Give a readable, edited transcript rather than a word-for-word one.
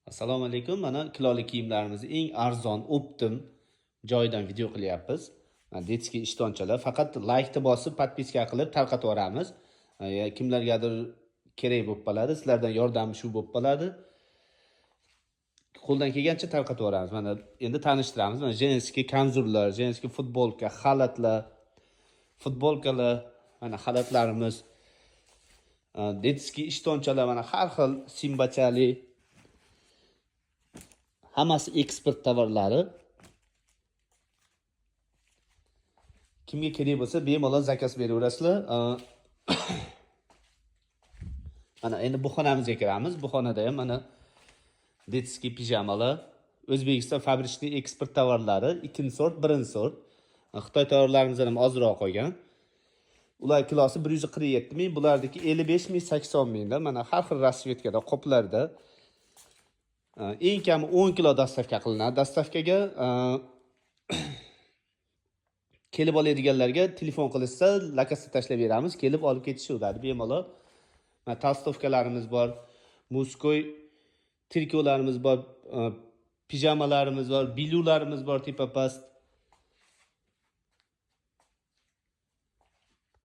Assalomu alaykum. Mana kiloli kiyimlarimizni eng arzon, optim joyidan video qilyapmiz. Detskiy ishtonchalar. Faqat like-ni bosib, podpiska qilib tarqatib yuboramiz. Kimlargadir kerak bo'lib qoladi, sizlardan yordam shu bo'lib qoladi. Qo'ldan kelgancha tarqatib yuboramiz. Mana endi tanishtiramiz. Mana jenskiy kamzurlar, jenskiy futbolka, xalatlar, futbolkalar, mana xalatlarimiz. Detskiy ishtonchalar mana har xil simbachali. Hammasi eksport tovarlari. Kimga kerak bo'lsa, bemalol zakaz beraverasizlar. Mana endi bu xonamizga kiramiz. Bu xonada ham mana detskiy pijamalar, O'zbekiston fabrichniy eksport tovarlari, ikkinchi sort, birinchi sort. Xitoy tovarlarimizdan ham ozroq qolgan. Ular kilosi 147 ming, bulardagi 55 ming, 80 mingda. Mana har xil rasvetkada, qoplarda. Eng kami 10 kilo dostavka qilinadi. Dostavkaga kelib oladiganlarga telefon qilishsa, lakasga tashlab beramiz, kelib olib ketishadi bemalol. Mana talstovkalarimiz bor, muskoy trikolarimiz bor, pijamalarimiz bor, bilularimiz bor, tepapast.